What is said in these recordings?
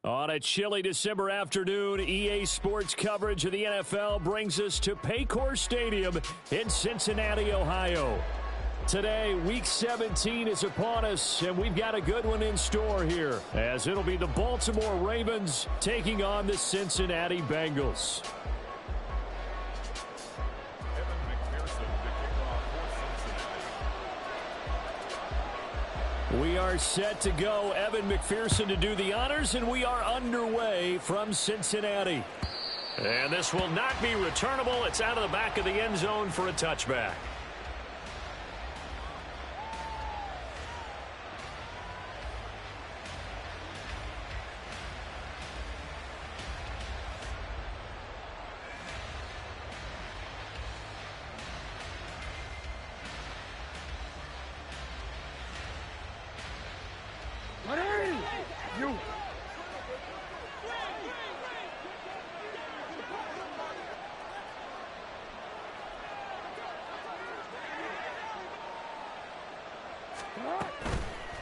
On a chilly December afternoon, EA Sports coverage of the NFL brings us to Paycor Stadium in Cincinnati, Ohio. Today, Week 17 is upon us, and we've got a good one in store here, as it'll be the Baltimore Ravens taking on the Cincinnati Bengals. We are set to go. Evan McPherson to do the honors, and we are underway from Cincinnati. And this will not be returnable. It's out of the back of the end zone for a touchback.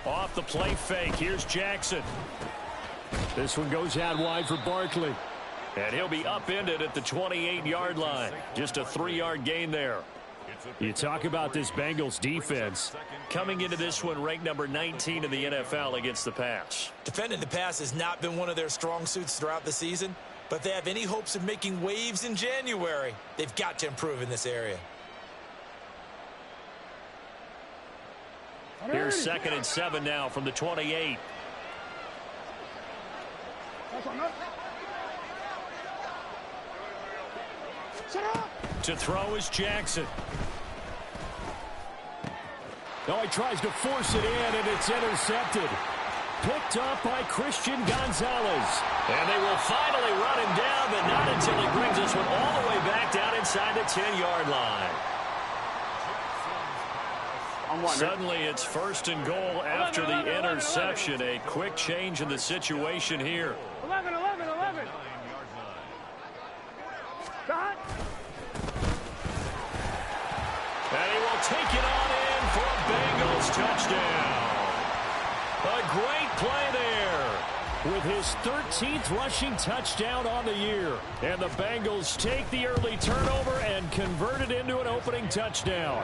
Off the play fake, here's Jackson. This one goes out wide for Barkley. And he'll be upended at the 28-yard line. Just a 3-yard gain there. You talk about this Bengals defense. Coming into this one, ranked number 19 in the NFL against the pass. Defending the pass has not been one of their strong suits throughout the season, but if they have any hopes of making waves in January, they've got to improve in this area. Here's 2nd and 7 now from the 28. To throw is Jackson. Oh, he tries to force it in, and it's intercepted. Picked up by Christian Gonzalez. And they will finally run him down, but not until he brings this one all the way back down inside the 10-yard line. Suddenly it's 1st and goal after the interception. A quick change in the situation here. 11. And he will take it on in for a Bengals touchdown. A great play there with his 13th rushing touchdown on the year. And the Bengals take the early turnover and convert it into an opening touchdown.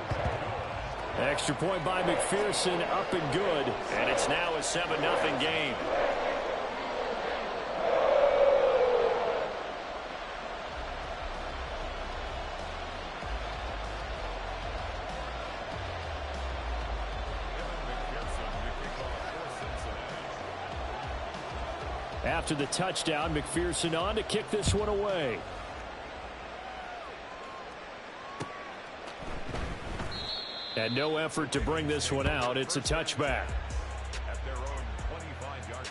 Extra point by McPherson, up and good. And it's now a 7-0 game. After the touchdown, McPherson on to kick this one away. And no effort to bring this one out. It's a touchback. At their own 25-yard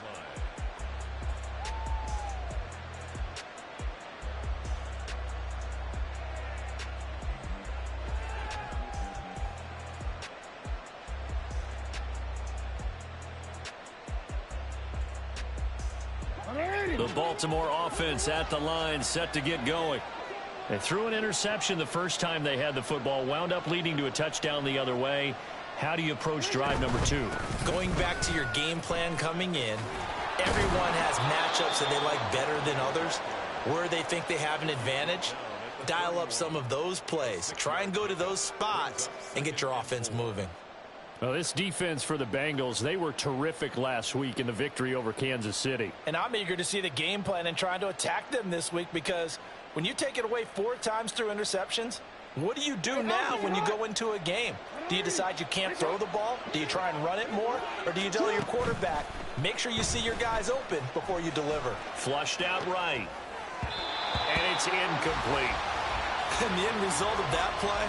line. The Baltimore offense at the line, set to get going. They threw an interception the first time they had the football, wound up leading to a touchdown the other way. How do you approach drive number 2? Going back to your game plan coming in, everyone has matchups that they like better than others. Where they think they have an advantage, dial up some of those plays. Try and go to those spots and get your offense moving. Well, this defense for the Bengals, they were terrific last week in the victory over Kansas City. And I'm eager to see the game plan and trying to attack them this week, because when you take it away 4 times through interceptions, what do you do now when you go into a game? Do you decide you can't throw the ball? Do you try and run it more? Or do you tell your quarterback, make sure you see your guys open before you deliver? Flushed out right. And it's incomplete. And the end result of that play,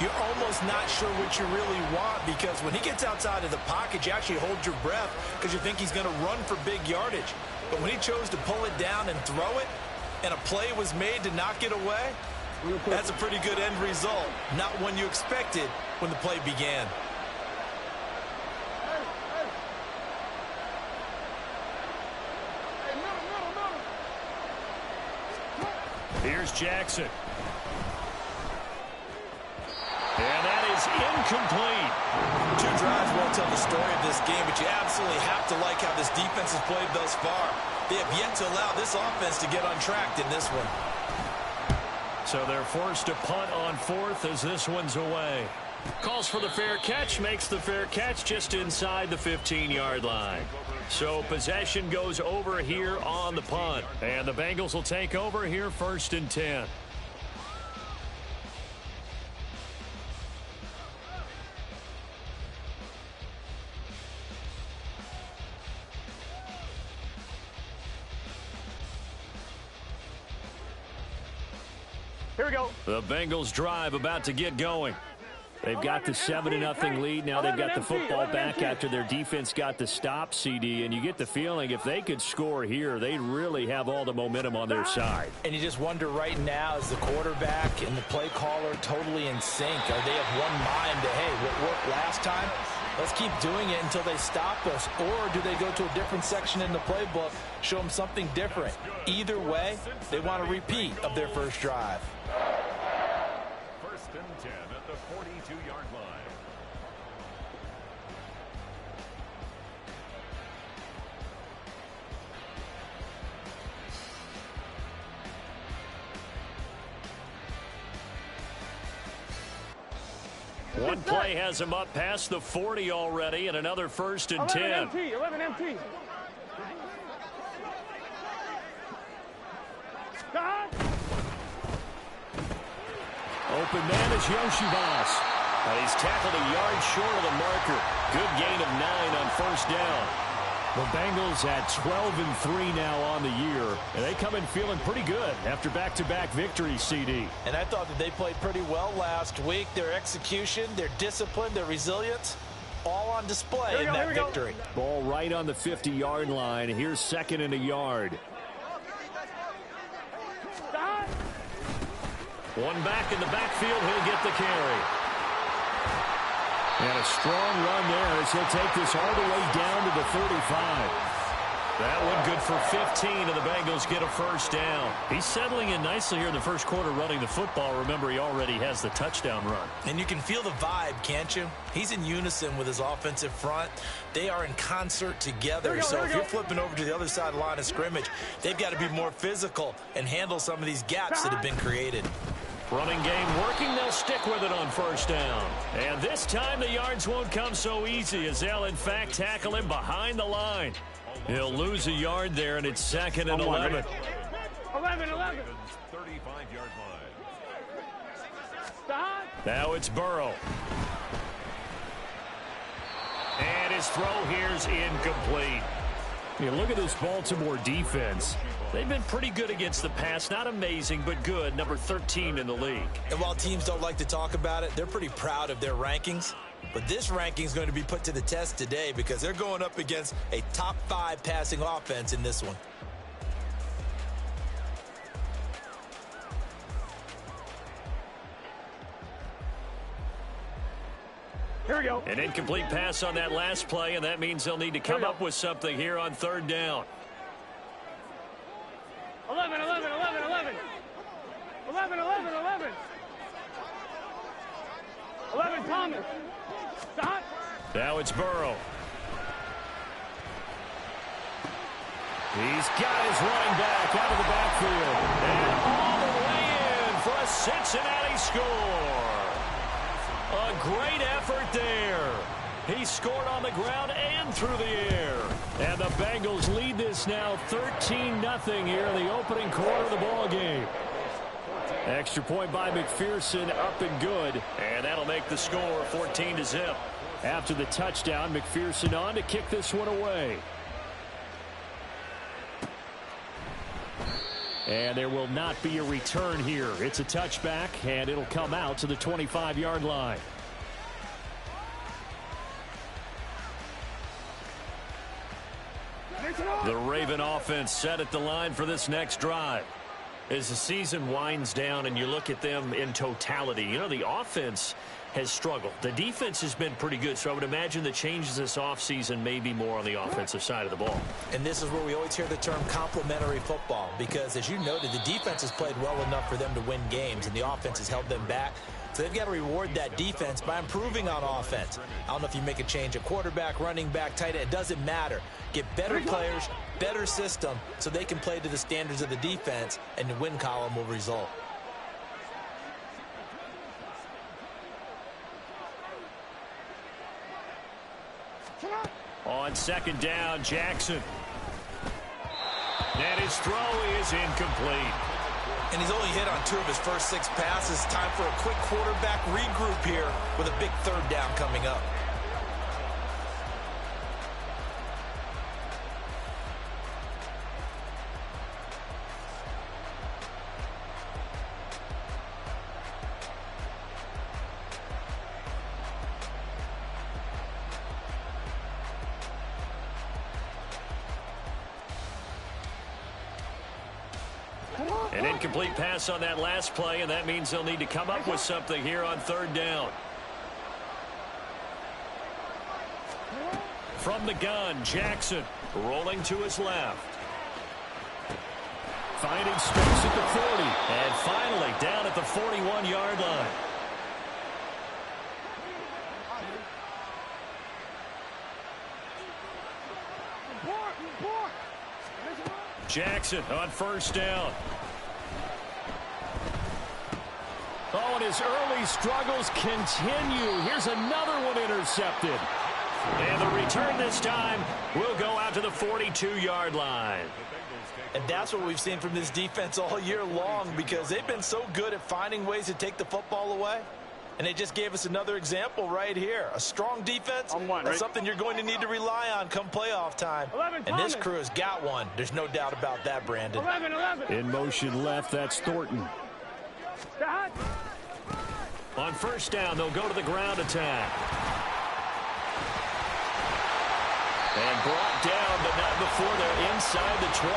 you're almost not sure what you really want, because when he gets outside of the pocket, you actually hold your breath because you think he's going to run for big yardage. But when he chose to pull it down and throw it, and a play was made to knock it away, that's a pretty good end result. Not one you expected when the play began. Here's Jackson. And that is incomplete. 2 drives won't tell the story of this game, but you absolutely have to like how this defense has played thus far. They have yet to allow this offense to get untracked in this one. So they're forced to punt on fourth as this one's away. Calls for the fair catch, makes the fair catch just inside the 15-yard line. So possession goes over here on the punt. And the Bengals will take over here 1st and 10. Here we go. The Bengals drive about to get going. They've got the 7-0 lead. Now they've got the football back after their defense got the stop, CD. And you get the feeling if they could score here, they'd really have all the momentum on their side. And you just wonder right now, is the quarterback and the play caller totally in sync? Are they of one mind that, hey, what worked last time? Let's keep doing it until they stop us. Or do they go to a different section in the playbook, show them something different? Either way, they want a repeat of their first drive. 1st and 10 at the 42-yard line. One play has him up past the 40 already, and another 1st and 10. 11 MT. Stop. Open man is Yoshibas. He's tackled a yard short of the marker. Good gain of 9 on 1st down. The Bengals at 12-3 now on the year. And they come in feeling pretty good after back-to-back victories, CD. And I thought that they played pretty well last week. Their execution, their discipline, their resilience, all on display in that victory. Ball right on the 50-yard line. Here's 2nd and a yard. Stop. One back in the backfield. He'll get the carry. And a strong run there as he'll take this all the way down to the 35. That one good for 15, and the Bengals get a 1st down. He's settling in nicely here in the 1st quarter running the football. Remember, he already has the touchdown run. And you can feel the vibe, can't you? He's in unison with his offensive front. They are in concert together. So if you're flipping over to the other side of the line of scrimmage, they've got to be more physical and handle some of these gaps that have been created. Running game working. They'll stick with it on 1st down. And this time the yards won't come so easy as they'll, in fact, tackle him behind the line. He'll lose a yard there, and it's 2nd and 11. 11. 35-yard line. Stop. Now it's Burrow. And his throw here's incomplete. You look at this Baltimore defense. They've been pretty good against the pass. Not amazing, but good. Number 13 in the league. And while teams don't like to talk about it, they're pretty proud of their rankings. But this ranking is going to be put to the test today because they're going up against a top 5 passing offense in this one. Here we go. An incomplete pass on that last play, and that means they'll need to come up with something here on 3rd down. 11. 11 Thomas. Stop. Now it's Burrow. He's got his running back out of the backfield. And all the way in for a Cincinnati score. A great effort there. He scored on the ground and through the air. And the Bengals lead this now 13-0 here in the opening quarter of the ball game. Extra point by McPherson, up and good. And that'll make the score 14-0. After the touchdown, McPherson on to kick this one away. And there will not be a return here. It's a touchback, and it'll come out to the 25-yard line. The Raven offense set at the line for this next drive. As the season winds down and you look at them in totality, you know, the offense has struggled. The defense has been pretty good, so I would imagine the changes this offseason may be more on the offensive side of the ball. And this is where we always hear the term complementary football, because as you noted, the defense has played well enough for them to win games, and the offense has held them back. So they've got to reward that defense by improving on offense. I don't know if you make a change at quarterback, running back, tight end. It doesn't matter. Get better players, better system, so they can play to the standards of the defense, and the win column will result. On second down, Jackson. And his throw is incomplete. And he's only hit on 2 of his first 6 passes. Time for a quick quarterback regroup here with a big third down coming up. An incomplete pass on that last play, and that means they'll need to come up with something here on third down. From the gun, Jackson rolling to his left. Finding space at the 40, and finally down at the 41-yard line. Jackson on first down. Oh, and his early struggles continue. Here's another one intercepted. And the return this time will go out to the 42-yard line. And that's what we've seen from this defense all year long, because they've been so good at finding ways to take the football away. And they just gave us another example right here. A strong defense, that's something you're going to need to rely on come playoff time. And this crew has got one. There's no doubt about that, Brandon. 11. In motion left, that's Thornton. Stop. On first down, they'll go to the ground attack. And brought down, but not before they're inside the 25.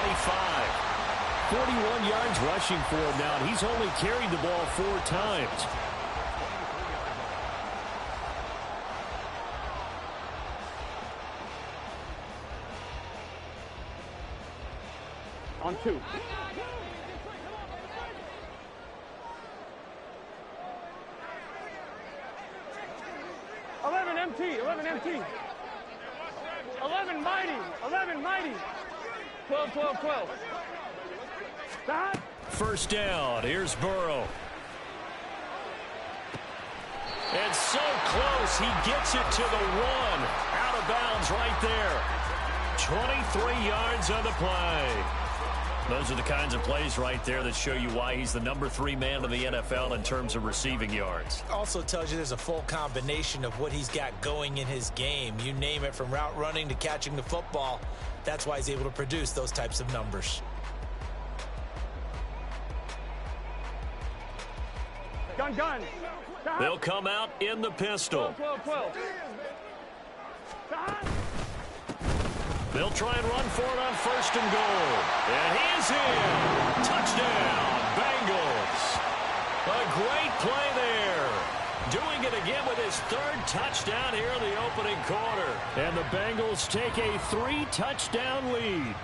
41 yards rushing for him now, and he's only carried the ball 4 times. On 2. MT. 11 mighty. 12. Stop. First down. Here's Burrow. And so close. He gets it to the 1. Out of bounds right there. 23 yards on the play. Those are the kinds of plays right there that show you why he's the number 3 man in the NFL in terms of receiving yards. Also tells you there's a full combination of what he's got going in his game. You name it, from route running to catching the football. That's why he's able to produce those types of numbers. Gun. Stop. They'll come out in the pistol. 12. Stop. They'll try and run for it on first and goal. And he's in. Touchdown, Bengals. A great play there. Doing it again with his 3rd touchdown here in the opening quarter. And the Bengals take a 3-touchdown lead.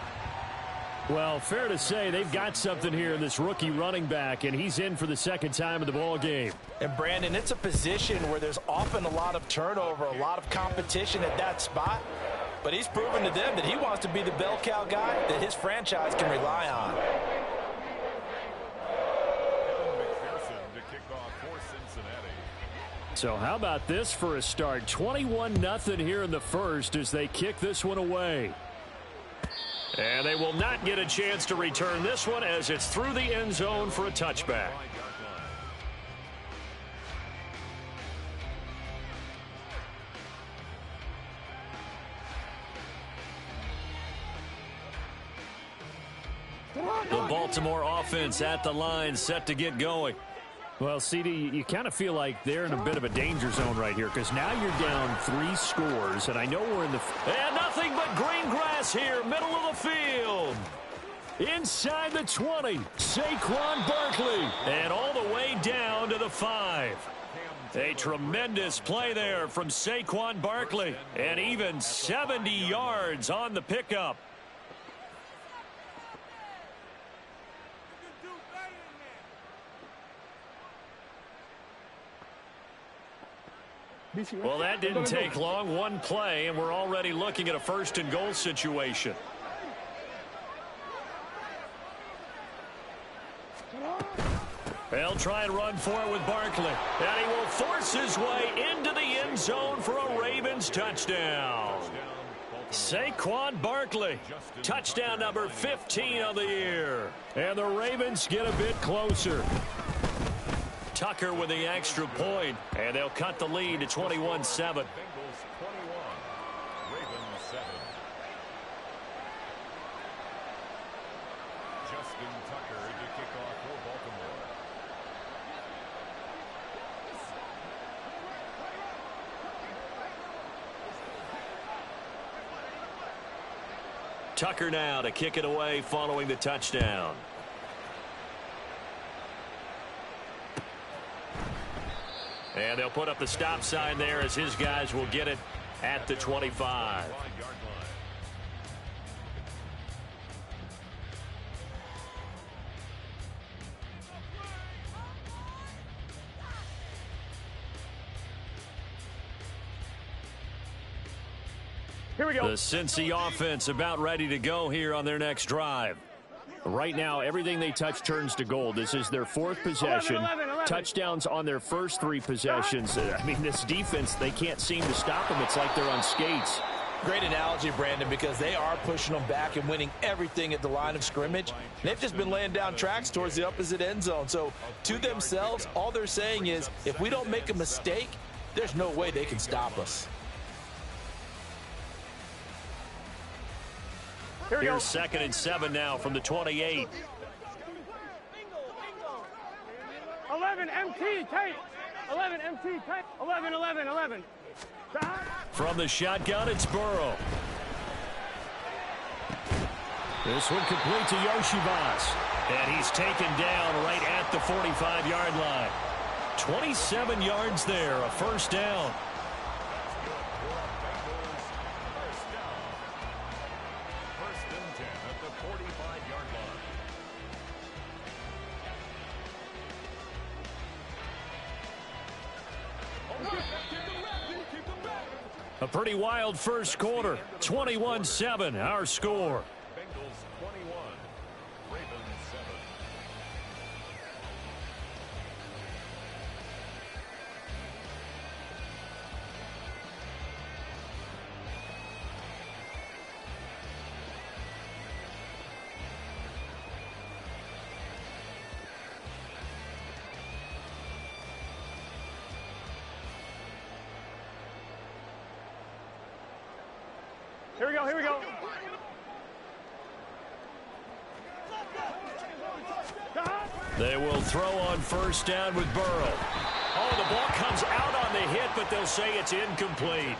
Well, fair to say they've got something here in this rookie running back, and he's in for the 2nd time of the ball game. And, Brandon, it's a position where there's often a lot of turnover, a lot of competition at that spot. But he's proven to them that he wants to be the bell cow guy that his franchise can rely on. So how about this for a start? 21-0 here in the first as they kick this one away. And they will not get a chance to return this one as it's through the end zone for a touchback. The Baltimore offense at the line, set to get going. Well, CD, you kind of feel like they're in a bit of a danger zone right here, because now you're down 3 scores, and I know we're in the... And nothing but green grass here, middle of the field. Inside the 20, Saquon Barkley, and all the way down to the 5. A tremendous play there from Saquon Barkley. And even 70 yards on the pickup. Well, that didn't take long. One play, and we're already looking at a first-and-goal situation. They'll try and run for it with Barkley. And he will force his way into the end zone for a Ravens touchdown. Saquon Barkley, touchdown number 15 of the year. And the Ravens get a bit closer. Tucker with the extra point, and they'll cut the lead to 21-7. Bengals 21, Ravens 7. Justin Tucker to kick off for Baltimore. Tucker now to kick it away following the touchdown. And they'll put up the stop sign there as his guys will get it at the 25. Here we go. The Cincy offense about ready to go here on their next drive. Right now, everything they touch turns to gold. This is their fourth possession. 11. Touchdowns on their first three possessions. I mean, this defense, they can't seem to stop them. It's like they're on skates. Great analogy, Brandon, because they are pushing them back and winning everything at the line of scrimmage. They've just been laying down tracks towards the opposite end zone. So, to themselves, all they're saying is, if we don't make a mistake, there's no way they can stop us. Here's 2nd and 7 now from the 28. 11 MT tight. 11 MT tight. 11. From the shotgun, it's Burrow. This one complete to Yoshivas. And he's taken down right at the 45-yard line. 27 yards there, a first down. A pretty wild first quarter. 21-7, our score. Bengals 21, Ravens 7. Here we go. They will throw on first down with Burrow. Oh, the ball comes out on the hit, but they'll say it's incomplete.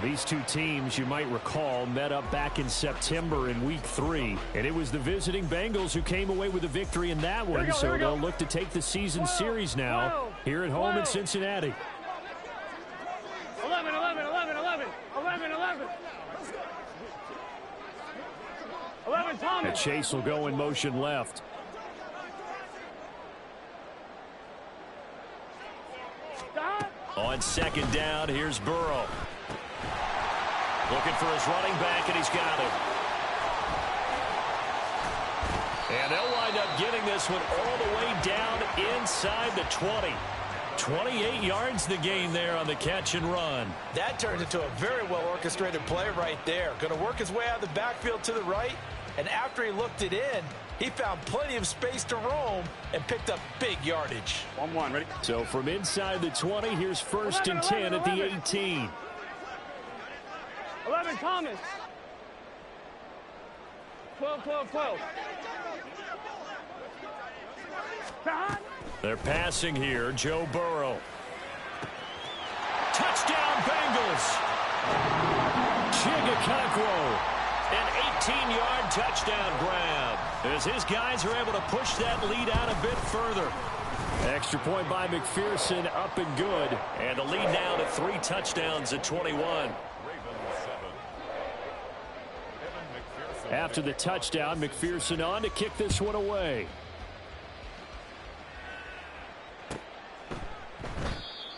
These two teams, you might recall, met up back in September in Week 3. And it was the visiting Bengals who came away with a victory in that one. So they'll look to take the season series now here at home in Cincinnati. 11. 11 Thomas. And Chase will go in motion left. On second down, here's Burrow. Looking for his running back, and he's got him. And they'll wind up getting this one all the way down inside the 20. 28 yards the gain there on the catch and run. That turned into a very well-orchestrated play right there. Going to work his way out of the backfield to the right, and after he looked it in, he found plenty of space to roam and picked up big yardage. 1-1, ready? So from inside the 20, here's first and 10 at the 18. 11 Thomas. 12. They're passing here. Joe Burrow. Touchdown, Bengals. Chigakakwo. An 18-yard touchdown grab as his guys are able to push that lead out a bit further. Extra point by McPherson, up and good. And the lead now to 3 touchdowns at 21. After the touchdown, McPherson on to kick this one away.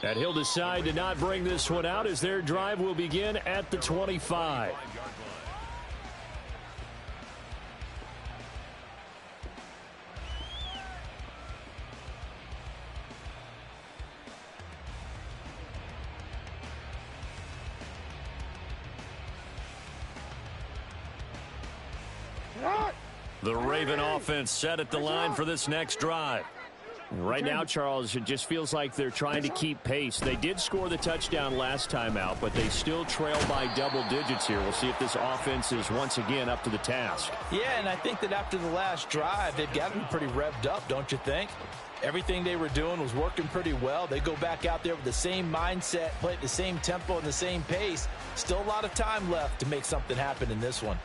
And he'll decide to not bring this one out as their drive will begin at the 25. The Raven offense set at the line for this next drive. Right now, Charles, it just feels like they're trying to keep pace. They did score the touchdown last time out, but they still trail by double digits here. We'll see if this offense is once again up to the task. Yeah, and I think that after the last drive, they've got to be pretty revved up, don't you think? Everything they were doing was working pretty well. They go back out there with the same mindset, play at the same tempo and the same pace. Still a lot of time left to make something happen in this one.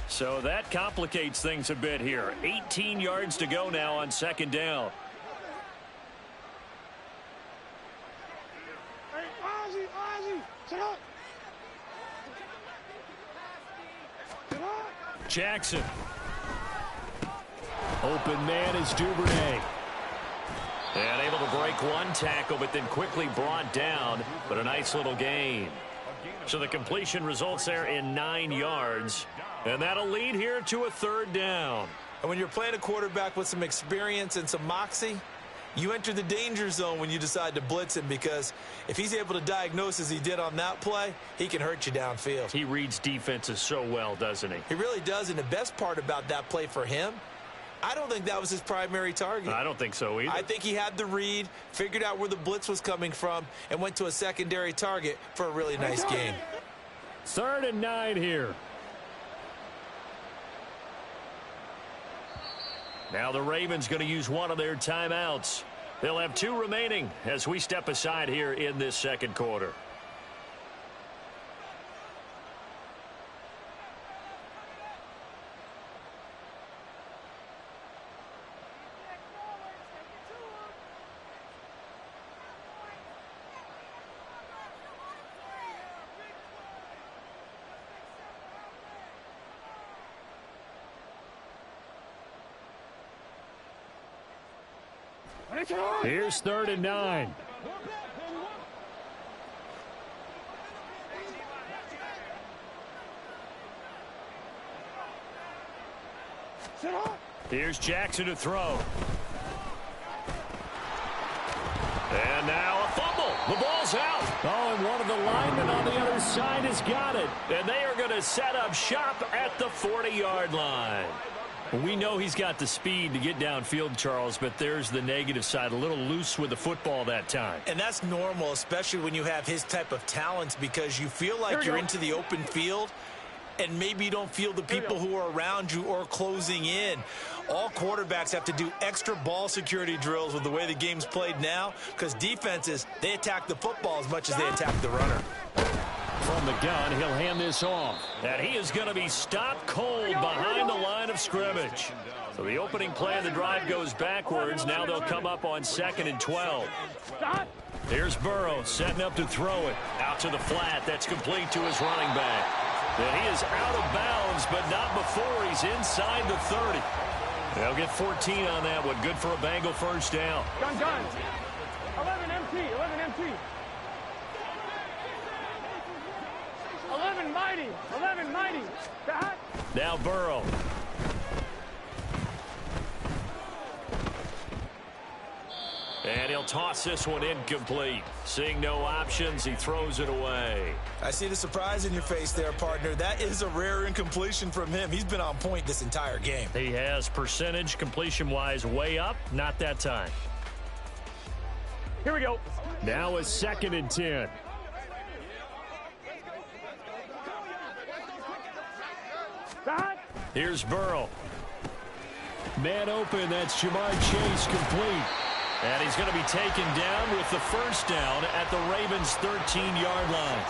So that complicates things a bit here. 18 yards to go now on second down. Hey, Ozzie, sit up. Sit up. Jackson. Open man is Duvernay. And able to break one tackle, but then quickly brought down. But a nice little gain. So the completion results there in 9 yards. And that'll lead here to a third down. And when you're playing a quarterback with some experience and some moxie, you enter the danger zone when you decide to blitz him, because if he's able to diagnose as he did on that play, he can hurt you downfield. He reads defenses so well, doesn't he? He really does, and the best part about that play for him, I don't think that was his primary target. I don't think so either. I think he had the read, figured out where the blitz was coming from, and went to a secondary target for a really nice gain. 3rd and 9 here. Now the Ravens going to use one of their timeouts. They'll have 2 remaining as we step aside here in this second quarter. Here's 3rd and 9. Here's Jackson to throw. And now a fumble. The ball's out. Oh, and one of the linemen on the other side has got it. And they are going to set up shop at the 40-yard line. We know he's got the speed to get downfield, Charles, but there's the negative side. A little loose with the football that time. And that's normal, especially when you have his type of talents, because you feel like you're into the open field, and maybe you don't feel the people who are around you or closing in. All quarterbacks have to do extra ball security drills with the way the game's played now, because defenses, they attack the football as much as they attack the runner. From the gun, he'll hand this off. And he is going to be stopped cold behind the line of scrimmage. So the opening play of the drive goes backwards. Now they'll come up on 2nd and 12. Here's Burrow setting up to throw it. Out to the flat. That's complete to his running back. And he is out of bounds, but not before he's inside the 30. They'll get 14 on that one. Good for a Bengal first down. Gun. 11 MT. 11 MT. 11 mighty. 11 mighty. Back. Now Burrow. And he'll toss this one incomplete. Seeing no options, he throws it away. I see the surprise in your face there, partner. That is a rare incompletion from him. He's been on point this entire game. He has percentage completion-wise way up. Not that time. Here we go. Now a 2nd and 10. Back. Here's Burrow. Man open. That's Jamar Chase complete. And he's going to be taken down with the first down at the Ravens' 13-yard line.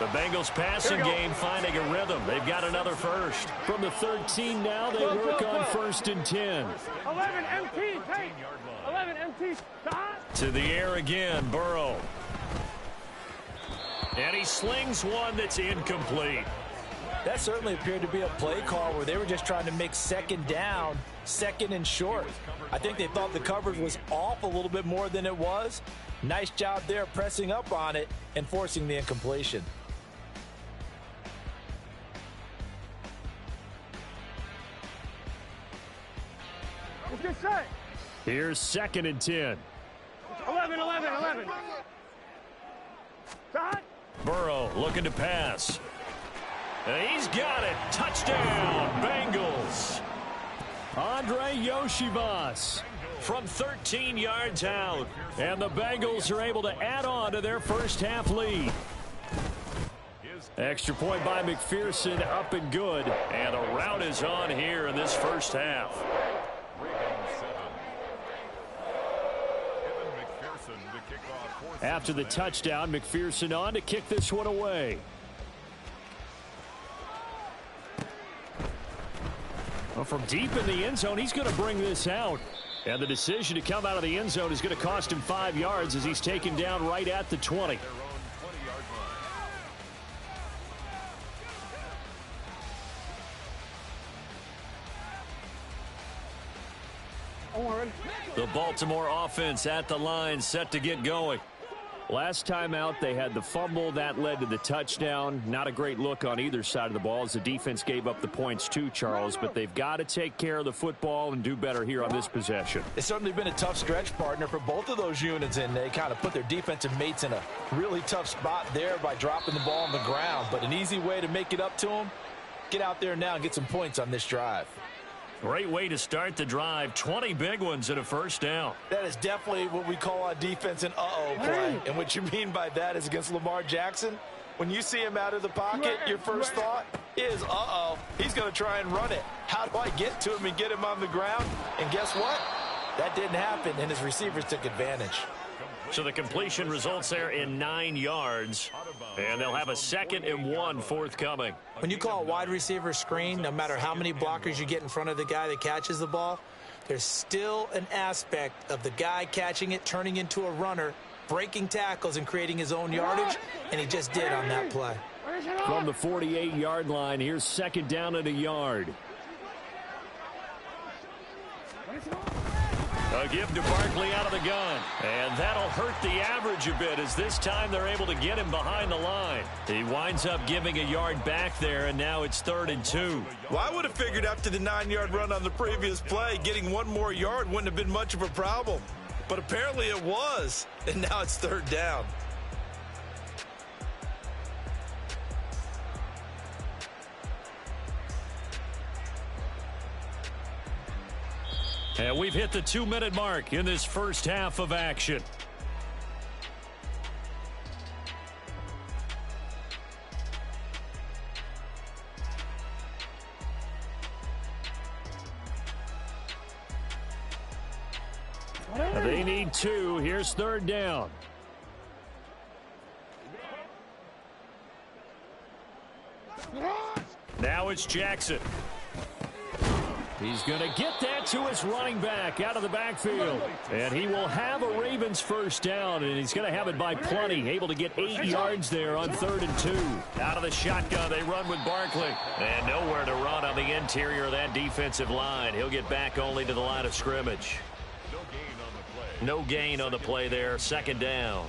The Bengals passing game finding a rhythm. They've got another first. From the 13 now, they work on 1st and 10. 11 MT, take. 11 MT, stop. To the air again, Burrow. And he slings one that's incomplete. That certainly appeared to be a play call where they were just trying to make second down, second and short. I think they thought the coverage was off a little bit more than it was. Nice job there pressing up on it and forcing the incompletion. What's your say? Here's 2nd and 10. 11, 11, 11. Stop. Burrow looking to pass. And he's got it. Touchdown, Bengals. Andre Yoshivas from 13 yards out. And the Bengals are able to add on to their first half lead. Extra point by McPherson, up and good. And a rout is on here in this first half. After the touchdown, McPherson on to kick this one away. Well, from deep in the end zone, he's going to bring this out. And the decision to come out of the end zone is going to cost him 5 yards as he's taken down right at the 20. The Baltimore offense at the line, set to get going. Last time out, they had the fumble. That led to the touchdown. Not a great look on either side of the ball as the defense gave up the points too, Charles. But they've got to take care of the football and do better here on this possession. It's certainly been a tough stretch, partner, for both of those units, and they kind of put their defensive mates in a really tough spot there by dropping the ball on the ground. But an easy way to make it up to them, get out there now and get some points on this drive. Great way to start the drive. 20 big ones and a first down. That is definitely what we call on defense an uh-oh play. And what you mean by that is against Lamar Jackson, when you see him out of the pocket, your first thought is, uh-oh, he's going to try and run it. How do I get to him and get him on the ground? And guess what? That didn't happen, and his receivers took advantage. So the completion results there in 9 yards, and they'll have a 2nd and 1 forthcoming. When you call a wide receiver screen, no matter how many blockers you get in front of the guy that catches the ball, there's still an aspect of the guy catching it, turning into a runner, breaking tackles and creating his own yardage, and he just did on that play. From the 48-yard line, here's 2nd down and a yard. A give to Barkley out of the gun. And that'll hurt the average a bit as this time they're able to get him behind the line. He winds up giving a yard back there, and now it's 3rd and 2. Well, I would have figured after the 9-yard run on the previous play, getting one more yard wouldn't have been much of a problem. But apparently it was, and now it's 3rd down. And we've hit the 2-minute mark in this first half of action. They need 2. Here's 3rd down. Now it's Jackson. He's going to get that to his running back out of the backfield. And he will have a Ravens first down, and he's going to have it by plenty. Able to get 8 yards there on 3rd and 2. Out of the shotgun, they run with Barkley. And nowhere to run on the interior of that defensive line. He'll get back only to the line of scrimmage. No gain on the play there. 2nd down.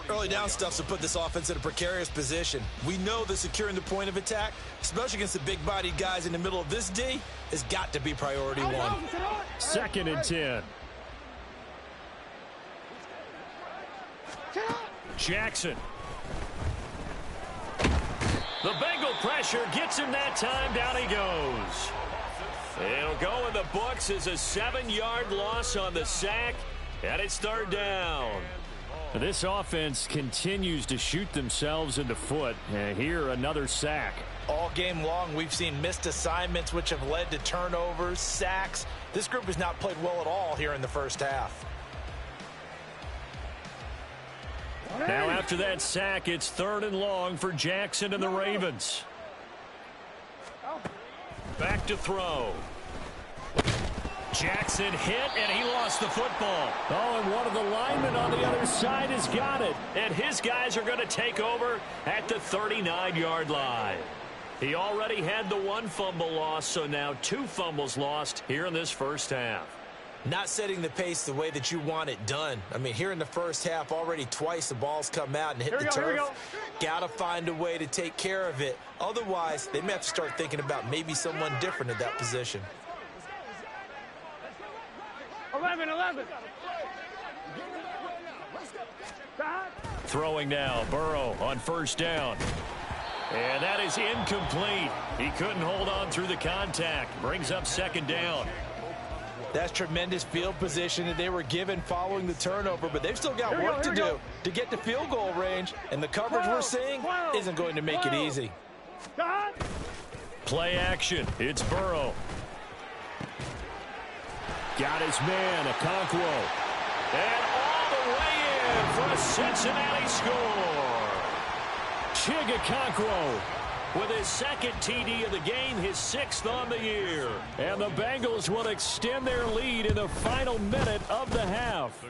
Early down stuff's to put this offense in a precarious position. We know that securing the point of attack, especially against the big-bodied guys in the middle of this D, has got to be priority 1. 2nd and 10. Jackson. The Bengal pressure gets him that time. Down he goes. It'll go in the books as a 7-yard loss on the sack, and it's 3rd down. This offense continues to shoot themselves in the foot. And here, another sack. All game long, we've seen missed assignments, which have led to turnovers, sacks. This group has not played well at all here in the first half. Now after that sack, it's 3rd and long for Jackson and the Ravens. Back to throw. Jackson hit, and he lost the football. Oh, and one of the linemen on the other side has got it. And his guys are going to take over at the 39-yard line. He already had the 1 fumble loss, so now 2 fumbles lost here in this first half. Not setting the pace the way that you want it done. I mean, here in the first half, already twice the ball's come out and hit the turf. Got to find a way to take care of it. Otherwise, they may have to start thinking about maybe someone different at that position. 11. Throwing now, Burrow on 1st down. And that is incomplete. He couldn't hold on through the contact. Brings up 2nd down. That's tremendous field position that they were given following the turnover, but they've still got work to do to get to field goal range, and the coverage we're seeing isn't going to make it easy. Play action. It's Burrow. Got his man, Okonkwo. And all the way in for a Cincinnati score. Chig Okonkwo with his 2nd TD of the game, his 6th on the year. And the Bengals will extend their lead in the final minute of the half.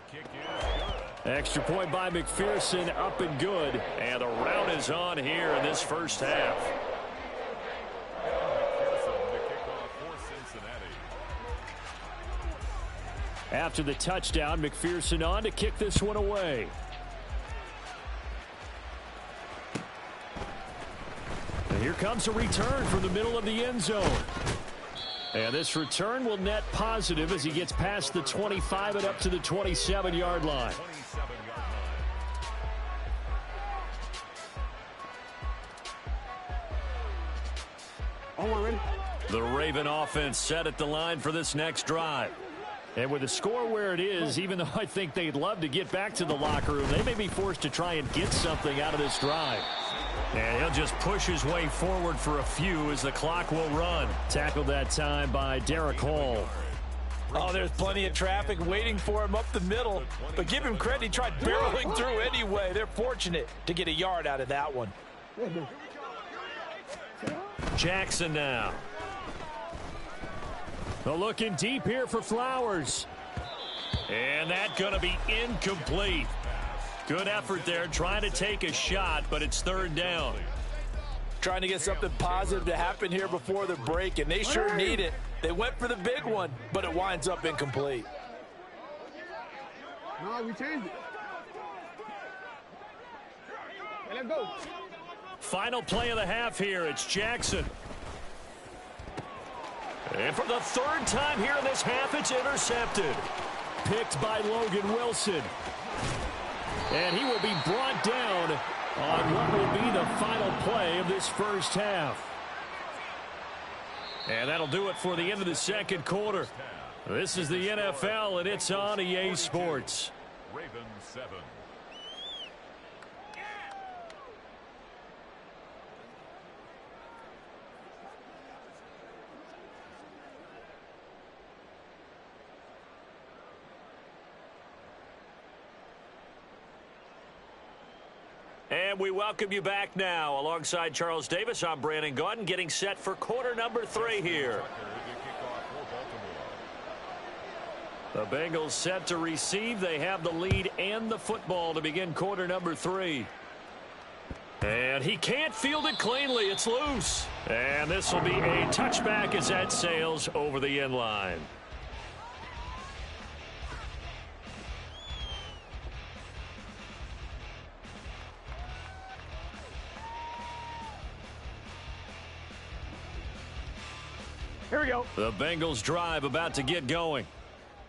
Extra point by McPherson, up and good. And the rout is on here in this first half. After the touchdown, McPherson on to kick this one away. And here comes a return from the middle of the end zone. And this return will net positive as he gets past the 25 and up to the 27-yard line. Oh, we're ready. The Raven offense set at the line for this next drive. And with the score where it is, even though I think they'd love to get back to the locker room, they may be forced to try and get something out of this drive. And he'll just push his way forward for a few as the clock will run. Tackled that time by Derek Hall. Oh, there's plenty of traffic waiting for him up the middle. But give him credit, he tried barreling through anyway. They're fortunate to get a yard out of that one. Jackson now. They're looking deep here for Flowers. And that's going to be incomplete. Good effort there, trying to take a shot, but it's 3rd down. Trying to get something positive to happen here before the break, and they sure need it. They went for the big one, but it winds up incomplete. No, we changed it. Hey, let's go. Final play of the half here, it's Jackson. And for the 3rd time here in this half, it's intercepted. Picked by Logan Wilson. And he will be brought down on what will be the final play of this first half. And that'll do it for the end of the 2nd quarter. This is the NFL, and it's on EA Sports. Ravens 7. And we welcome you back now. Alongside Charles Davis, I'm Brandon Gaudin, getting set for quarter number 3 here. The Bengals set to receive. They have the lead and the football to begin quarter number 3. And he can't field it cleanly. It's loose. And this will be a touchback as that sails over the end line. Here we go. The Bengals drive about to get going.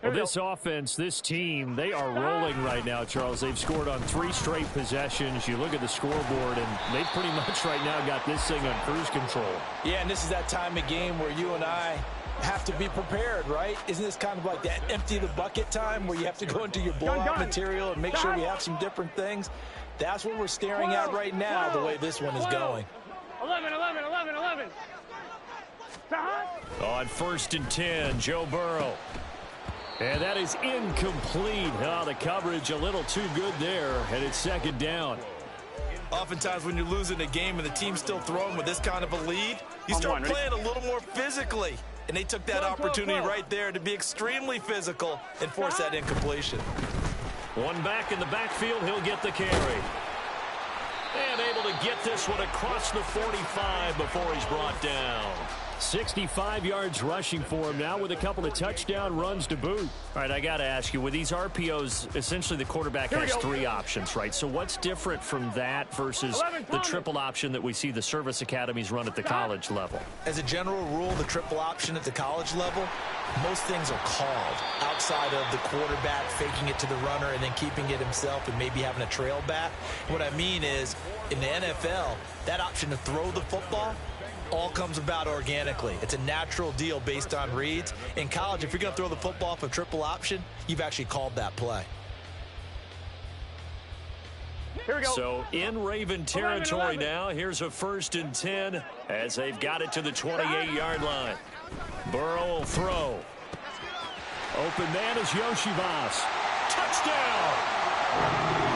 Well, this offense, this team, they are rolling right now, Charles. They've scored on 3 straight possessions. You look at the scoreboard, and they pretty much right now got this thing on cruise control. Yeah, and this is that time of game where you and I have to be prepared, right? Isn't this kind of like that empty the bucket time where you have to go into your blowout material and make sure you have some different things? That's what we're staring at right now, the way this one is going. 11. On 1st and 10, Joe Burrow. And that is incomplete. Oh, the coverage a little too good there, and it's second down. Oftentimes when you're losing a game and the team's still throwing with this kind of a lead, you start playing a little more physically. And they took that opportunity right there to be extremely physical and force that incompletion. One back in the backfield, he'll get the carry. And able to get this one across the 45 before he's brought down. 65 yards rushing for him now with a couple of touchdown runs to boot. All right, I got to ask you, with these RPOs, essentially the quarterback has three options, right? So what's different from that versus the triple option that we see the service academies run at the college level? As a general rule, the triple option at the college level, most things are called outside of the quarterback faking it to the runner and then keeping it himself and maybe having a trail back. What I mean is, in the NFL, that option to throw the football all comes about organically. It's a natural deal based on reads. In college, if you're going to throw the football off a triple option, you've actually called that play. Here we go. So in Raven territory now, here's a 1st and 10 as they've got it to the 28-yard line. Burrow will throw. Open man is Yoshivas. Touchdown!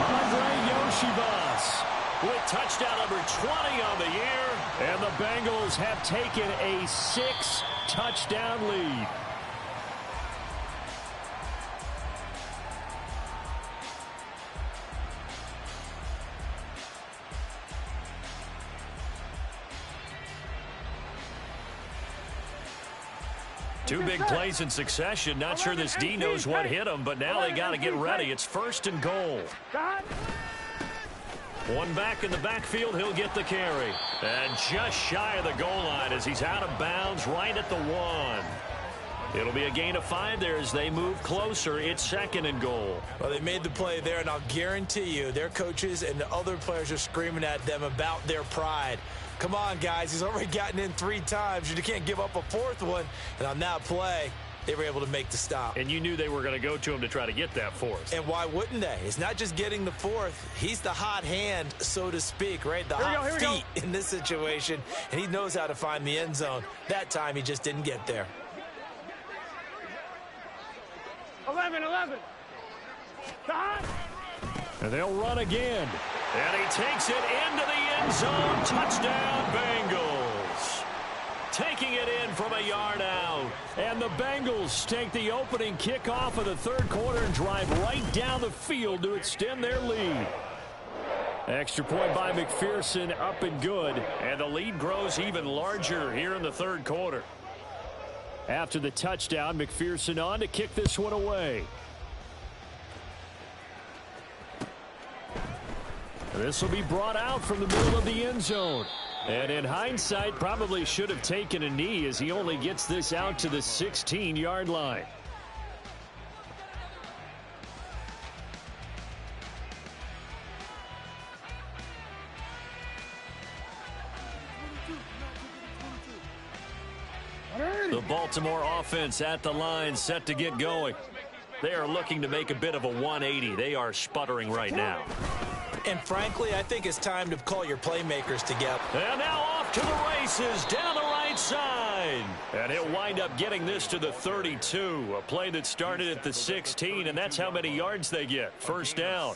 Andre Yoshivas with touchdown number 20 on the year. And the Bengals have taken a 6-touchdown lead. Two big plays in succession. Not sure this D knows what hit him, but now they got to get ready. It's 1st and goal. One back in the backfield, he'll get the carry. And just shy of the goal line as he's out of bounds right at the 1. It'll be a gain of 5 there as they move closer. It's 2nd and goal. Well, they made the play there, and I'll guarantee you their coaches and the other players are screaming at them about their pride. Come on, guys. He's already gotten in 3 times. You can't give up a 4th one. And on that play, they were able to make the stop. And you knew they were going to go to him to try to get that 4th. And why wouldn't they? It's not just getting the 4th. He's the hot hand, so to speak, right? The hot feet in this situation. And he knows how to find the end zone. That time, he just didn't get there. 11. And they'll run again. And he takes it into the end zone. Touchdown, Bengals. Taking it in from a yard out. And the Bengals take the opening kickoff of the 3rd quarter and drive right down the field to extend their lead. Extra point by McPherson, up and good. And the lead grows even larger here in the 3rd quarter. After the touchdown, McPherson on to kick this one away. This will be brought out from the middle of the end zone. And in hindsight, probably should have taken a knee as he only gets this out to the 16-yard line. The Baltimore offense at the line, set to get going. They are looking to make a bit of a 180. They are sputtering right now. And frankly, I think it's time to call your playmakers together. And now off to the races down the right side. And he'll wind up getting this to the 32. A play that started at the 16, and that's how many yards they get. 1st down.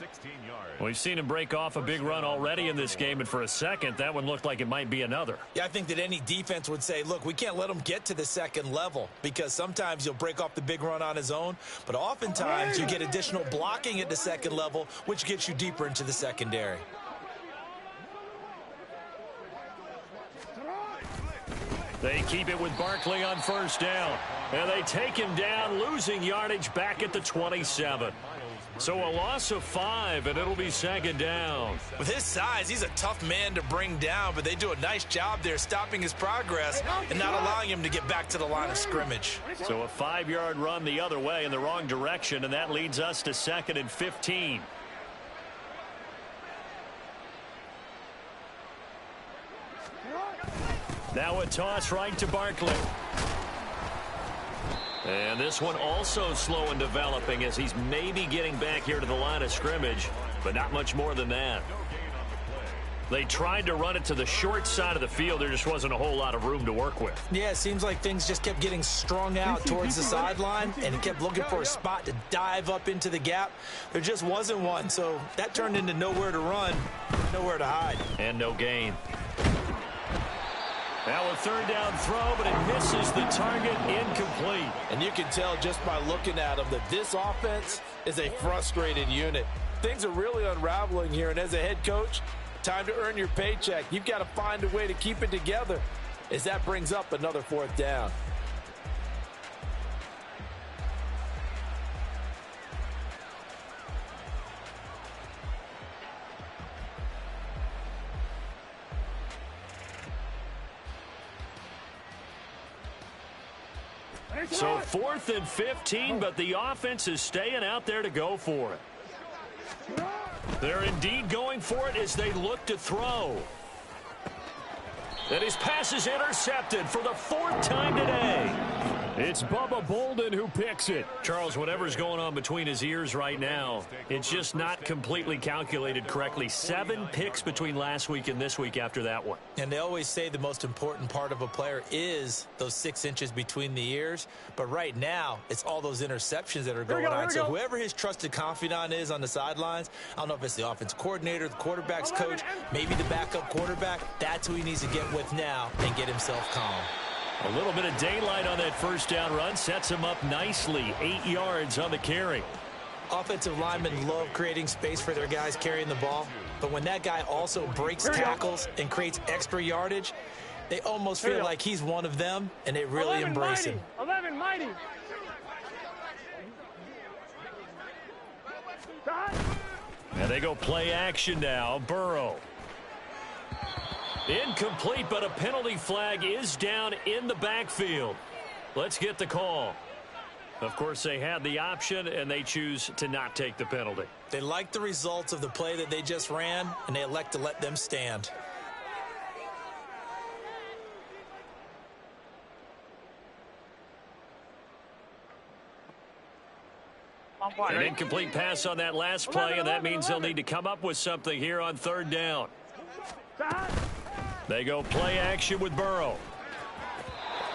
We've seen him break off a big run already in this game, and for a second, that one looked like it might be another. Yeah, I think that any defense would say, look, we can't let him get to the 2nd level because sometimes he'll break off the big run on his own, but oftentimes you get additional blocking at the 2nd level, which gets you deeper into the secondary. They keep it with Barkley on 1st down, and they take him down, losing yardage back at the 27. So a loss of 5, and it'll be 2nd down. With his size, he's a tough man to bring down, but they do a nice job there stopping his progress and not allowing him to get back to the line of scrimmage. So a 5-yard run the other way in the wrong direction, and that leads us to 2nd and 15. Now a toss right to Barkley. And this one also slow in developing as he's maybe getting back here to the line of scrimmage, but not much more than that. They tried to run it to the short side of the field. There just wasn't a whole lot of room to work with. Yeah, it seems like things just kept getting strung out towards the sideline, and he kept looking for a spot to dive up into the gap. There just wasn't one, so that turned into nowhere to run, nowhere to hide. And no gain. Now a third down throw, but it misses the target, incomplete. And you can tell just by looking at him that this offense is a frustrated unit. Things are really unraveling here, and as a head coach, time to earn your paycheck. You've got to find a way to keep it together as that brings up another fourth down. So 4th and 15, but the offense is staying out there to go for it. They're indeed going for it as they look to throw. And his pass is intercepted for the 4th time today. It's Bubba Bolden who picks it. Charles, whatever's going on between his ears right now, it's just not completely calculated correctly. 7 picks between last week and this week after that one. And they always say the most important part of a player is those 6 inches between the ears. But right now, it's all those interceptions that are going on. So whoever his trusted confidant is on the sidelines, I don't know if it's the offense coordinator, the quarterback's coach, maybe the backup quarterback, that's who he needs to get with now and get himself calm. A little bit of daylight on that first down run sets him up nicely. 8 yards on the carry. Offensive linemen love creating space for their guys carrying the ball, but when that guy also breaks tackles and creates extra yardage, they almost feel like he's one of them, and they really embrace him. 11 mighty. And they go play action now. Burrow. Incomplete, but a penalty flag is down in the backfield. Let's get the call. Of course, they had the option, and they choose to not take the penalty. They like the results of the play that they just ran, and they elect to let them stand. An incomplete pass on that last play, and that means they'll need to come up with something here on 3rd down. They go play action with Burrow.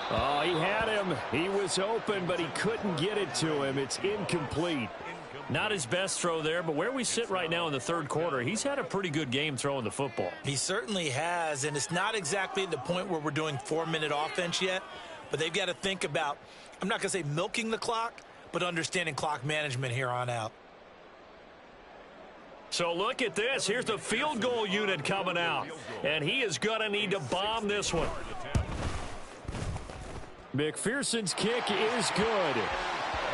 Oh, he had him. He was open, but he couldn't get it to him. It's incomplete. Not his best throw there, but where we sit right now in the 3rd quarter, he's had a pretty good game throwing the football. He certainly has, and it's not exactly at the point where we're doing 4-minute offense yet, but they've got to think about, I'm not going to say milking the clock, but understanding clock management here on out. So look at this. Here's the field goal unit coming out. And he is going to need to bomb this one. McPherson's kick is good.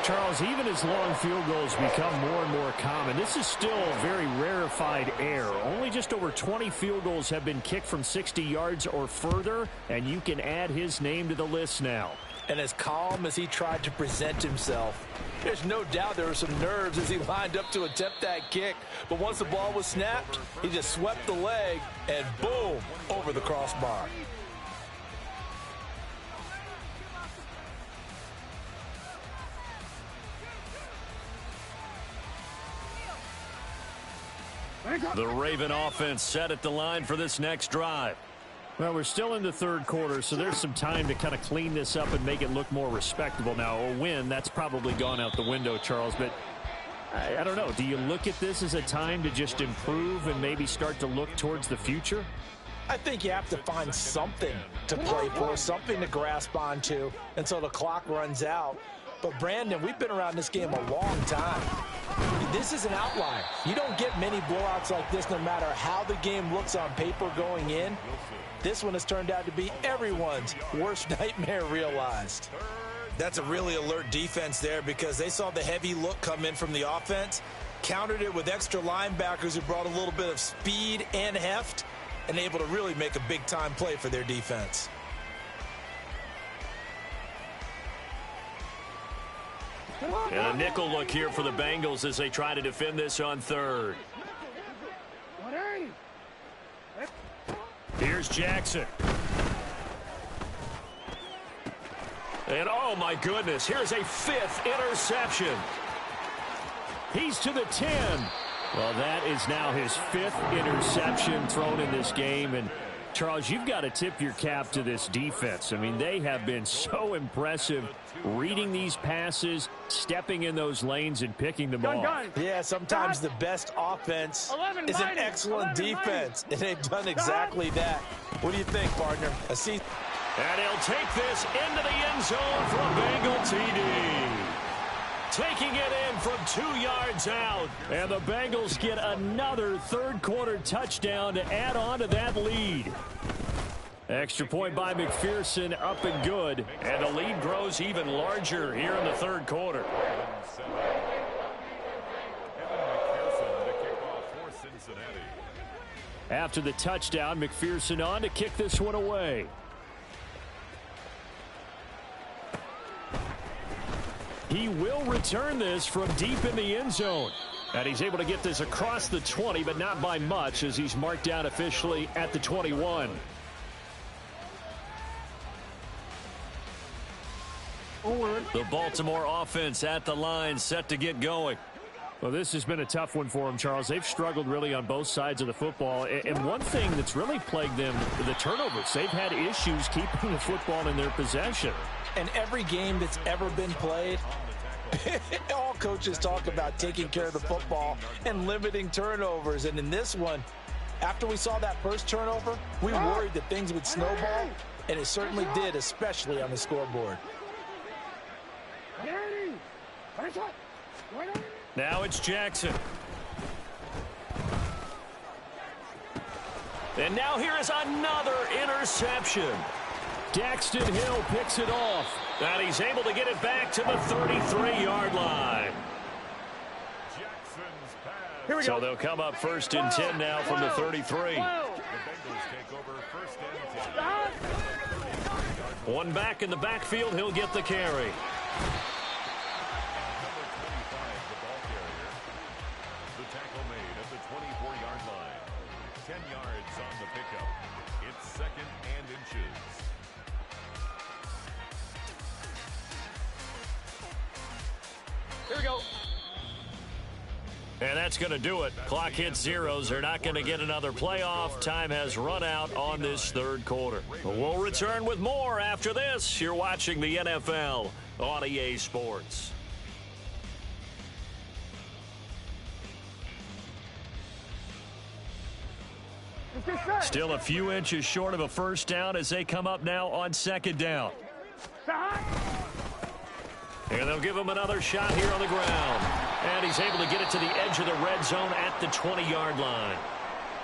Charles, even as long field goals become more and more common, this is still a very rarefied air. Only just over 20 field goals have been kicked from 60 yards or further, and you can add his name to the list now. And as calm as he tried to present himself, there's no doubt there were some nerves as he lined up to attempt that kick. But once the ball was snapped, he just swept the leg and boom, over the crossbar. The Raven offense set at the line for this next drive. Well, we're still in the 3rd quarter, so there's some time to kind of clean this up and make it look more respectable. Now, a win, that's probably gone out the window, Charles, but I don't know. Do you look at this as a time to just improve and maybe start to look towards the future? I think you have to find something to play for, something to grasp onto until the clock runs out. But, Brandon, we've been around this game a long time. This is an outlier. You don't get many blowouts like this no matter how the game looks on paper going in. This one has turned out to be everyone's worst nightmare realized. That's a really alert defense there because they saw the heavy look come in from the offense, countered it with extra linebackers who brought a little bit of speed and heft, and able to really make a big-time play for their defense. And a nickel look here for the Bengals as they try to defend this on 3rd. Here's Jackson. And oh my goodness, here's a 5th interception. He's to the 10. Well, that is now his 5th interception thrown in this game. And, Charles, you've got to tip your cap to this defense. I mean, they have been so impressive reading these passes, stepping in those lanes, and picking them off. Yeah, sometimes the best offense is an excellent defense, and they've done exactly that. What do you think, partner? And he'll take this into the end zone for a Bengal TD. Taking it in from 2 yards out. And the Bengals get another third-quarter touchdown to add on to that lead. Extra point by McPherson, up and good. And the lead grows even larger here in the third quarter. After the touchdown, McPherson on to kick this one away. He will return this from deep in the end zone. And he's able to get this across the 20, but not by much, as he's marked down officially at the 21. The Baltimore offense at the line, set to get going. Well, this has been a tough one for them, Charles. They've struggled really on both sides of the football. And one thing that's really plagued them, the turnovers. They've had issues keeping the football in their possession. And every game that's ever been played, all coaches talk about taking care of the football and limiting turnovers. And in this one, after we saw that first turnover, we worried that things would snowball, and it certainly did, especially on the scoreboard. Now it's Jackson. And now here is another interception. Daxton Hill picks it off. And he's able to get it back to the 33-yard line. So they'll come up 1st and 10 now from the 33. One back in the backfield. He'll get the carry. Here we go. And that's going to do it. Clock hits zeros. They're not going to get another playoff. Time has run out on this third quarter. We'll return with more after this. You're watching the NFL on EA Sports. Still a few inches short of a first down as they come up now on 2nd down. And they'll give him another shot here on the ground. And he's able to get it to the edge of the red zone at the 20-yard line.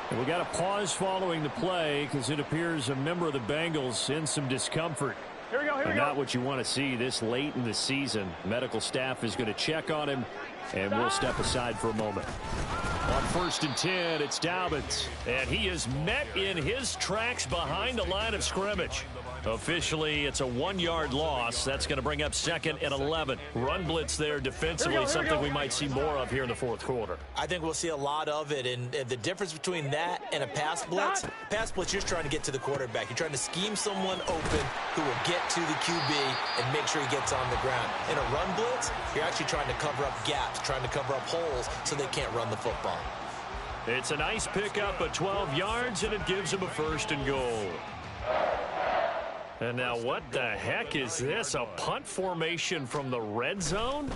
And we got a pause following the play because it appears a member of the Bengals in some discomfort. Here we go, here we go. Not what you want to see this late in the season. Medical staff is going to check on him, and we'll step aside for a moment. On 1st and 10, it's Dobbins. And he is met in his tracks behind the line of scrimmage. Officially, it's a 1-yard loss. That's going to bring up 2nd and 11. Run blitz there defensively, something we might see more of here in the fourth quarter. I think we'll see a lot of it, and the difference between that and a pass blitz, you're just trying to get to the quarterback. You're trying to scheme someone open who will get to the QB and make sure he gets on the ground. In a run blitz, you're actually trying to cover up gaps, trying to cover up holes so they can't run the football. It's a nice pickup of 12 yards, and it gives him a 1st and goal. And now what the heck is this? A punt formation from the red zone?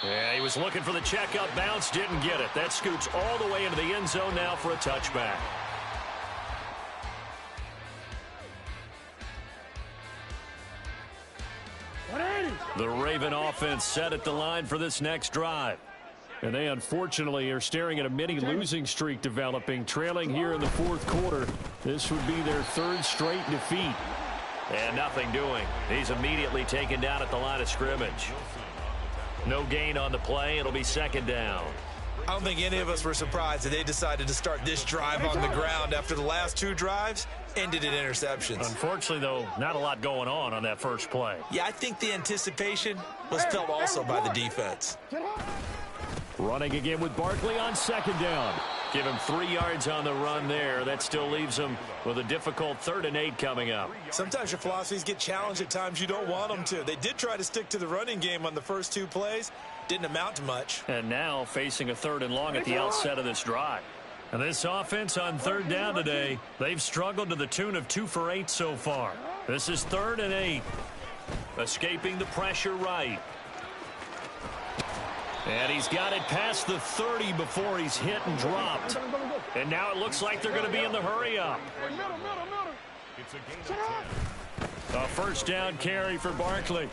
Yeah, he was looking for the checkup bounce, didn't get it. That scoots all the way into the end zone now for a touchback. The Raven offense set at the line for this next drive. And they unfortunately are staring at a mini losing streak developing, trailing here in the fourth quarter. This would be their 3rd straight defeat. And nothing doing. He's immediately taken down at the line of scrimmage. No gain on the play. It'll be 2nd down. I don't think any of us were surprised that they decided to start this drive on the ground after the last 2 drives ended in interceptions. Unfortunately, though, not a lot going on that first play. Yeah, I think the anticipation was felt also by the defense. Running again with Barkley on 2nd down. Give him 3 yards on the run there. That still leaves him with a difficult 3rd and 8 coming up. Sometimes your philosophies get challenged at times you don't want them to. They did try to stick to the running game on the first 2 plays, Didn't amount to much. And now facing a 3rd and long at the outset of this drive. And this offense on 3rd down today, they've struggled to the tune of 2 for 8 so far. This is 3rd and 8. Escaping the pressure right. And he's got it past the 30 before he's hit and dropped. And now it looks like they're going to be in the hurry-up. It's a gain of 10. A 1st down carry for Barkley.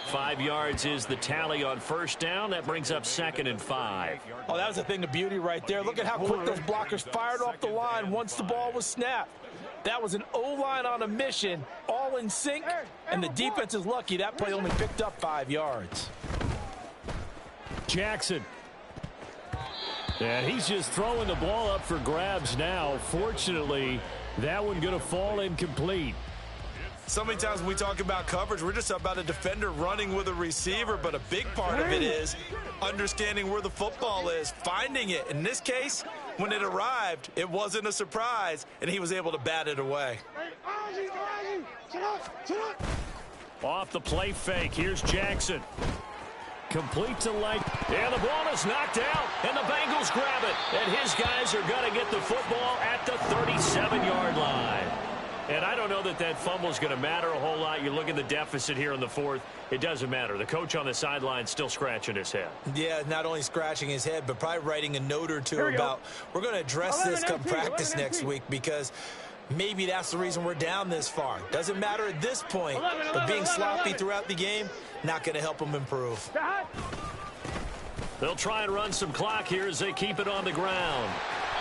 5 yards is the tally on 1st down. That brings up 2nd and 5. Oh, that was a thing of beauty right there. Look at how quick those blockers fired off the line once the ball was snapped. That was an O-line on a mission, all in sync, and the defense is lucky that play only picked up 5 yards. Jackson. And he's just throwing the ball up for grabs now. Fortunately, that one going to fall incomplete. So many times when we talk about coverage, we're just about a defender running with a receiver, but a big part of it is understanding where the football is, finding it. In this case, when it arrived, it wasn't a surprise, and he was able to bat it away. Off the play fake, here's Jackson. Complete to Light, and the ball is knocked out, and the Bengals grab it. And his guys are going to get the football at the 37-yard line. And I don't know that that fumble is going to matter a whole lot. You look at the deficit here in the 4th. It doesn't matter. The coach on the sideline still scratching his head. Yeah, not only scratching his head, but probably writing a note or two about, we're going to address this come practice next week, because maybe that's the reason we're down this far. Doesn't matter at this point, but being sloppy throughout the game, not going to help them improve. They'll try and run some clock here as they keep it on the ground.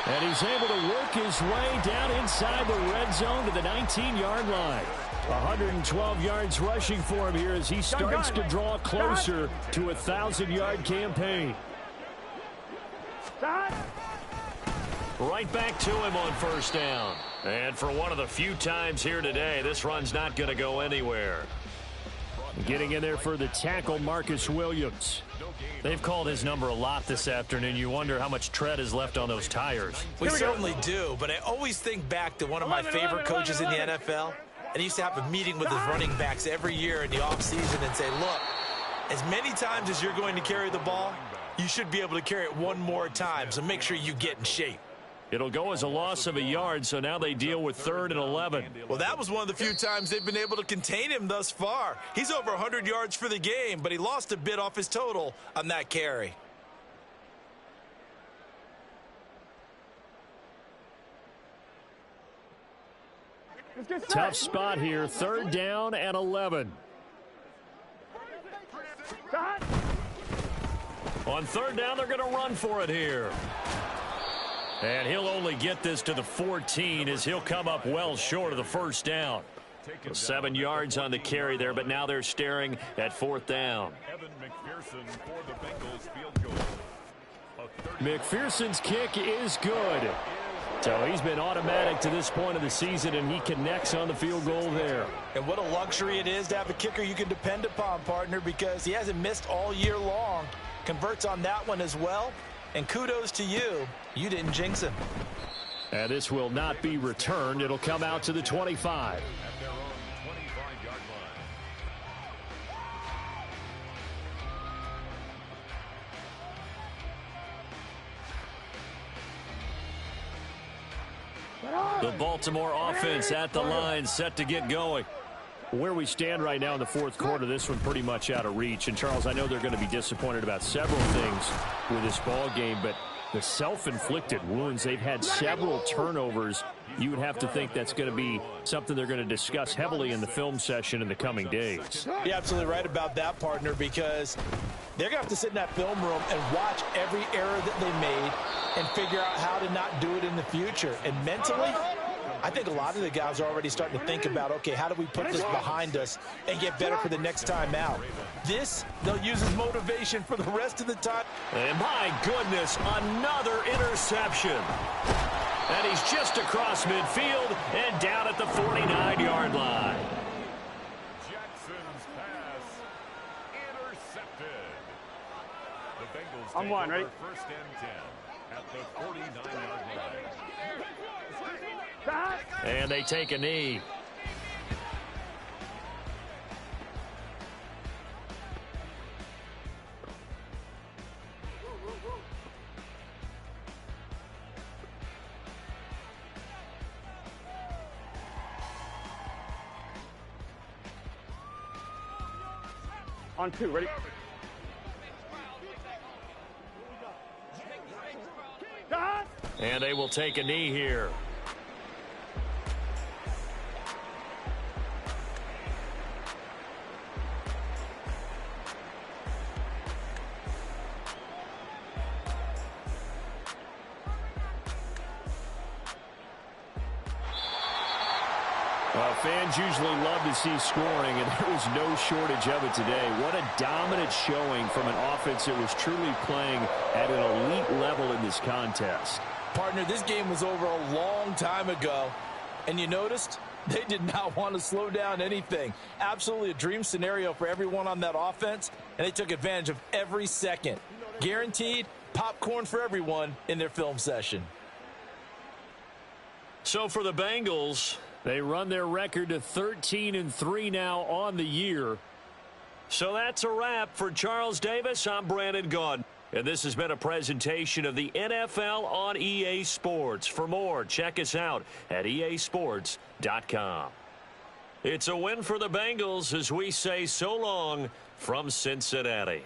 And he's able to work his way down inside the red zone to the 19-yard line. 112 yards rushing for him here as he starts to draw closer to a 1,000-yard campaign. Right back to him on 1st down. And for one of the few times here today, this run's not going to go anywhere. Getting in there for the tackle, Marcus Williams. They've called his number a lot this afternoon. You wonder how much tread is left on those tires. We certainly do, but I always think back to one of my favorite coaches in the NFL. And he used to have a meeting with his running backs every year in the offseason and say, look, as many times as you're going to carry the ball, you should be able to carry it one more time, so make sure you get in shape. It'll go as a loss of a yard, so now they deal with 3rd and 11. Well, that was one of the few times they've been able to contain him thus far. He's over 100 yards for the game, but he lost a bit off his total on that carry. Tough spot here, 3rd down and 11. On 3rd down, they're going to run for it here. And he'll only get this to the 14 as he'll come up well short of the 1st down. 7 yards on the carry there, but now they're staring at 4th down. Evan McPherson for the Bengals field goal. McPherson's kick is good. So he's been automatic to this point of the season, and he connects on the field goal there. And what a luxury it is to have a kicker you can depend upon, partner, because he hasn't missed all year long. Converts on that one as well. And kudos to you. You didn't jinx him. And this will not be returned. It'll come out to the 25. At their own 25-yard line. The Baltimore offense at the line, set to get going. Where we stand right now in the 4th quarter, this one pretty much out of reach. And, Charles, I know they're going to be disappointed about several things with this ball game, but the self-inflicted wounds, they've had several turnovers. You would have to think that's going to be something they're going to discuss heavily in the film session in the coming days. You're absolutely right about that, partner, because they're going to have to sit in that film room and watch every error that they made and figure out how to not do it in the future. And mentally, I think a lot of the guys are already starting to think about, okay, how do we put this behind us and get better for the next time out? This, they'll use as motivation for the rest of the time. And my goodness, another interception. And he's just across midfield and down at the 49-yard line. Jackson's pass intercepted. The Bengals I'm one, right? 1st and 10 at the 49-yard line. And they take a knee. On 2, ready? And they will take a knee here. Fans usually love to see scoring, and there was no shortage of it today. What a dominant showing from an offense that was truly playing at an elite level in this contest. Partner, this game was over a long time ago, and you noticed they did not want to slow down anything. Absolutely a dream scenario for everyone on that offense, and they took advantage of every second. Guaranteed popcorn for everyone in their film session. So for the Bengals, they run their record to 13-3 now on the year. So that's a wrap. For Charles Davis, I'm Brandon Gaudin. And this has been a presentation of the NFL on EA Sports. For more, check us out at easports.com. It's a win for the Bengals as we say so long from Cincinnati.